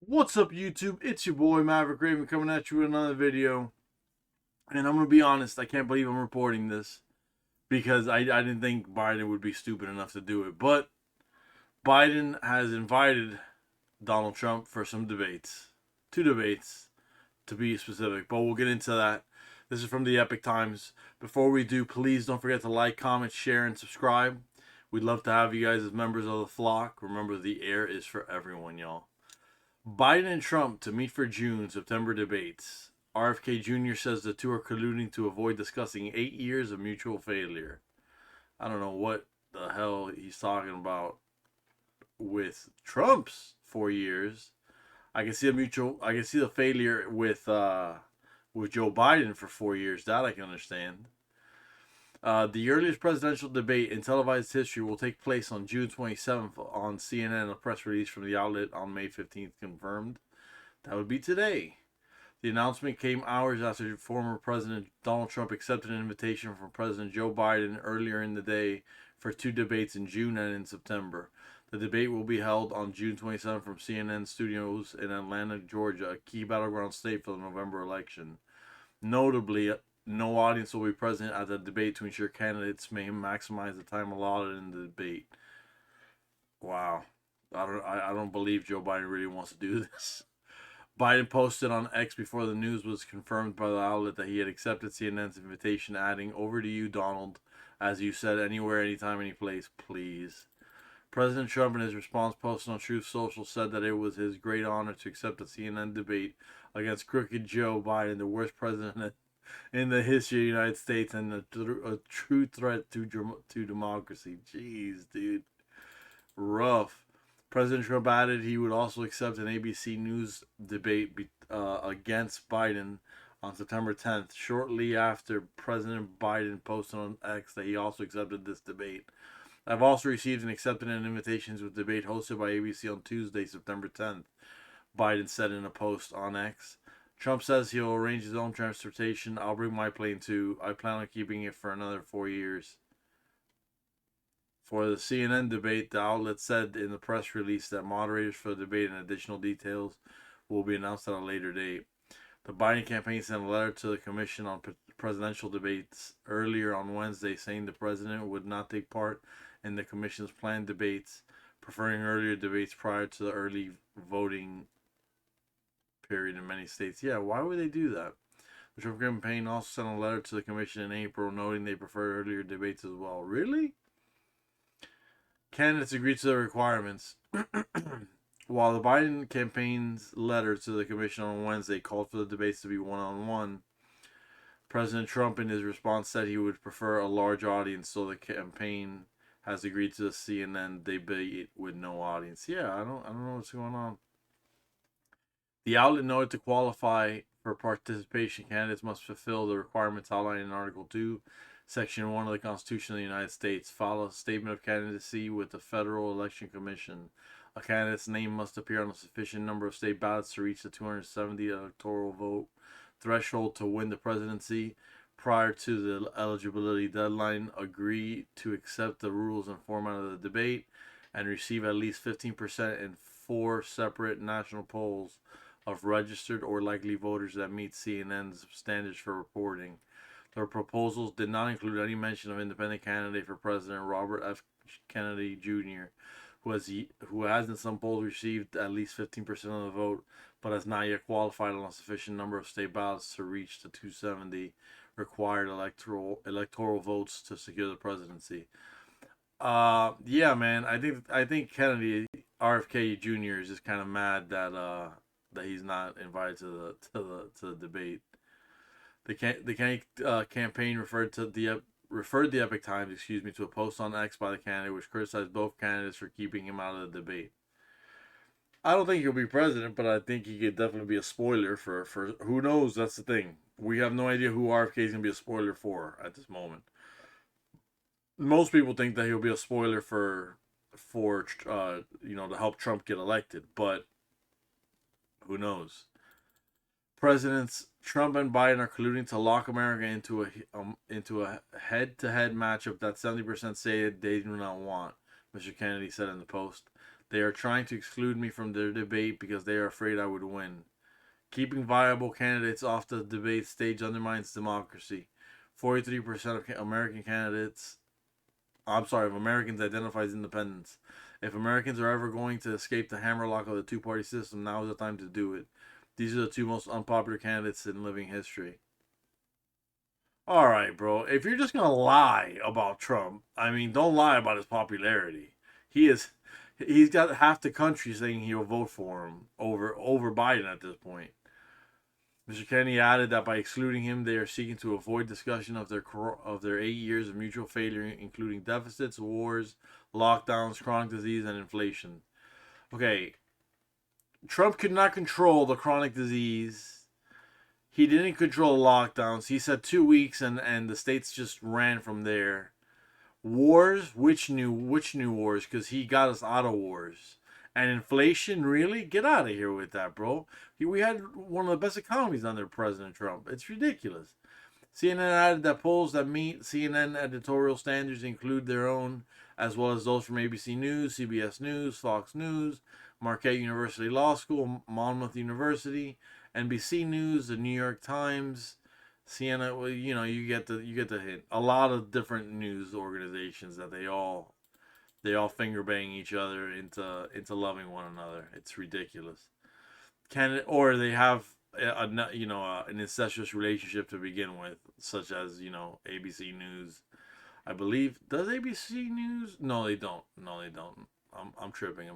What's up, YouTube? It's your boy Maverick Raven coming at you with another video. And I'm gonna be honest, I can't believe I'm reporting this because I didn't think Biden would be stupid enough to do it. But Biden has invited Donald Trump for some debates, two debates to be specific. But we'll get into that. This is from the Epic Times. Before we do, please don't forget to like, comment, share, and subscribe. We'd love to have you guys as members of the flock. Remember, the air is for everyone, y'all. Biden and Trump to meet for September debates. RFK Jr. says the two are colluding to avoid discussing 8 years of mutual failure. I don't know what the hell he's talking about with Trump's 4 years. I can see the failure with Joe Biden for 4 years. That I can understand. The earliest presidential debate in televised history will take place on June 27th on CNN. A press release from the outlet on May 15th confirmed. That would be today. The announcement came hours after former President Donald Trump accepted an invitation from President Joe Biden earlier in the day for two debates in June and in September. The debate will be held on June 27th from CNN studios in Atlanta, Georgia, a key battleground state for the November election. Notably, no audience will be present at the debate to ensure candidates may maximize the time allotted in the debate. Wow. I don't believe Joe Biden really wants to do this. Biden posted on X before the news was confirmed by the outlet that he had accepted CNN's invitation, adding, "Over to you, Donald. As you said, anywhere, anytime, anyplace, please." President Trump, in his response posted on Truth Social, said that it was his great honor to accept a CNN debate against crooked Joe Biden, the worst president in the history of the United States and a true threat to democracy. Jeez, dude. Rough. President Trump added he would also accept an ABC News debate against Biden on September 10th, shortly after President Biden posted on X that he also accepted this debate. "I've also received and accepted an invitation to a debate hosted by ABC on Tuesday, September 10th," Biden said in a post on X. Trump says he'll arrange his own transportation. "I'll bring my plane too. I plan on keeping it for another 4 years." For the CNN debate, the outlet said in the press release that moderators for the debate and additional details will be announced at a later date. The Biden campaign sent a letter to the Commission on Presidential Debates earlier on Wednesday saying the president would not take part in the commission's planned debates, preferring earlier debates prior to the early voting period in many states. Yeah, why would they do that? The Trump campaign also sent a letter to the commission in April noting they prefer earlier debates as well. Really? Candidates agreed to the requirements. While the Biden campaign's letter to the commission on Wednesday called for the debates to be one-on-one, President Trump in his response said he would prefer a large audience, so the campaign has agreed to the CNN debate with no audience. Yeah, I don't know what's going on. The outlet noted to qualify for participation, candidates must fulfill the requirements outlined in Article 2, Section 1 of the Constitution of the United States, file a statement of candidacy with the Federal Election Commission. A candidate's name must appear on a sufficient number of state ballots to reach the 270 electoral vote threshold to win the presidency. Prior to the eligibility deadline, agree to accept the rules and format of the debate, and receive at least 15% in 4 separate national polls of registered or likely voters that meet CNN's standards for reporting. The proposals did not include any mention of independent candidate for president Robert F. Kennedy Jr., who has in some polls received at least 15% of the vote, but has not yet qualified on a sufficient number of state ballots to reach the 270 required electoral votes to secure the presidency. Yeah, man, I think Kennedy RFK Jr. is just kind of mad that he's not invited to the debate. The campaign referred the Epic Times, to a post on X by the candidate, which criticized both candidates for keeping him out of the debate. I don't think he'll be president, but I think he could definitely be a spoiler for who knows. That's the thing. We have no idea who RFK is gonna be a spoiler for at this moment. Most people think that he'll be a spoiler for to help Trump get elected, but who knows? Presidents Trump and Biden are colluding to lock America into a head-to-head matchup that 70% say they do not want, Mr. Kennedy said in the post. They are trying to exclude me from their debate because they are afraid I would win. Keeping viable candidates off the debate stage undermines democracy. 43% of Americans identify as independents. If Americans are ever going to escape the hammerlock of the two-party system, now is the time to do it. These are the two most unpopular candidates in living history. All right, bro. If you're just gonna lie about Trump, I mean, don't lie about his popularity. He's got half the country saying he'll vote for him over Biden at this point. Mr. Kennedy added that by excluding him, they are seeking to avoid discussion of their 8 years of mutual failure, including deficits, wars, lockdowns, chronic disease, and inflation. Okay, Trump could not control the chronic disease. He didn't control lockdowns. He said 2 weeks, and the states just ran from there. Wars, which new wars? Because he got us out of wars. And inflation, really? Get out of here with that, bro. We had one of the best economies under President Trump. It's ridiculous. CNN added that polls that meet CNN editorial standards include their own, as well as those from ABC News, CBS News, Fox News, Marquette University Law School, Monmouth University, NBC News, the New York Times, CNN. Well, you get the hint. A lot of different news organizations that they all finger bang each other into loving one another. It's ridiculous. Or they have an incestuous relationship to begin with, such as ABC News. I believe, does ABC News? No, they don't. I'm tripping.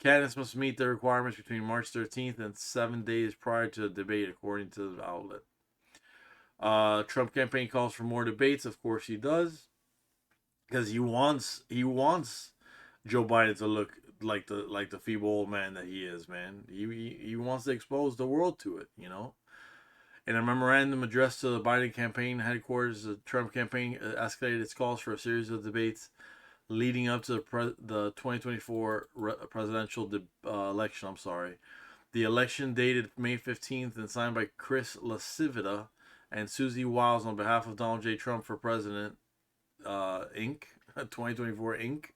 Candidates must meet the requirements between March 13th and 7 days prior to the debate, according to the outlet. Trump campaign calls for more debates. Of course he does, because he wants Joe Biden to look like the feeble old man that he is, man. He wants to expose the world to it, In a memorandum addressed to the Biden campaign headquarters, the Trump campaign escalated its calls for a series of debates leading up to the 2024 presidential election. The election dated May 15th and signed by Chris LaCivita and Susie Wiles on behalf of Donald J. Trump for President, Inc., 2024 Inc.,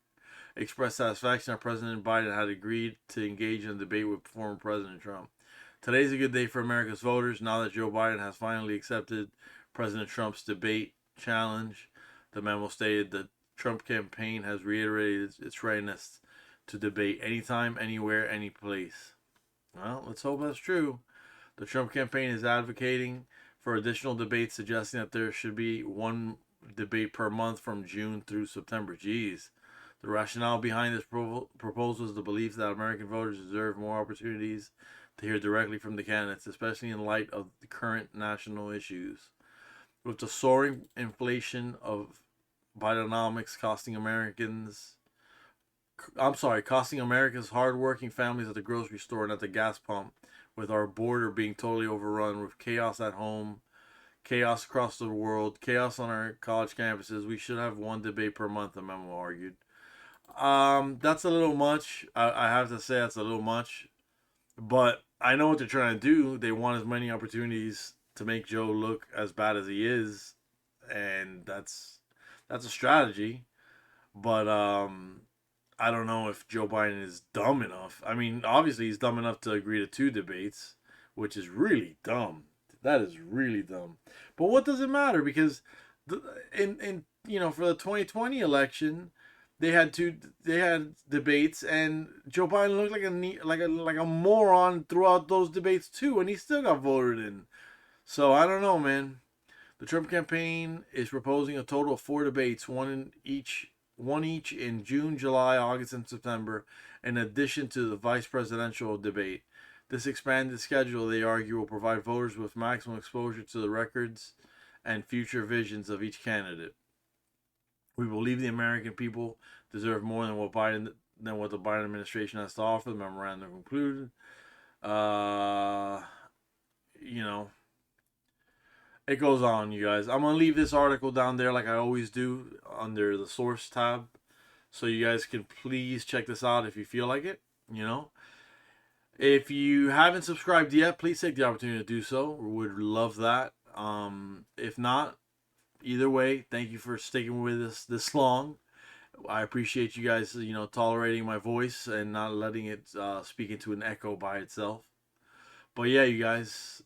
expressed satisfaction that President Biden had agreed to engage in a debate with former President Trump. Today's a good day for America's voters now that Joe Biden has finally accepted President Trump's debate challenge. The memo stated that Trump campaign has reiterated its readiness to debate anytime, anywhere, any place. Well, let's hope that's true. The Trump campaign is advocating for additional debates, suggesting that there should be one debate per month from June through September. Jeez. The rationale behind this proposal is the belief that American voters deserve more opportunities to hear directly from the candidates, especially in light of the current national issues. With the soaring inflation of Bidenomics costing Americans hardworking families at the grocery store and at the gas pump, with our border being totally overrun, with chaos at home, chaos across the world, chaos on our college campuses, we should have one debate per month, the memo argued. That's a little much. I have to say that's a little much. But I know what they're trying to do. They want as many opportunities to make Joe look as bad as he is. And that's a strategy. But I don't know if Joe Biden is dumb enough. I mean, obviously he's dumb enough to agree to 2 debates, which is really dumb. That is really dumb. But what does it matter? Because for the 2020 election, they had debates, and Joe Biden looked like a moron throughout those debates too, and he still got voted in. So I don't know, man. The Trump campaign is proposing a total of 4 debates, one each in June, July, August, and September, in addition to the vice presidential debate. This expanded schedule, they argue, will provide voters with maximum exposure to the records and future visions of each candidate. We believe the American people deserve more than what the Biden administration has to offer, the memorandum concluded. It goes on, you guys. I'm going to leave this article down there like I always do under the source tab, so you guys can please check this out if you feel like it, If you haven't subscribed yet, please take the opportunity to do so. We would love that. If not, either way, thank you for sticking with us this long. I appreciate you guys, tolerating my voice and not letting it speak into an echo by itself. But yeah, you guys,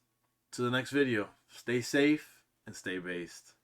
to the next video. Stay safe and stay based.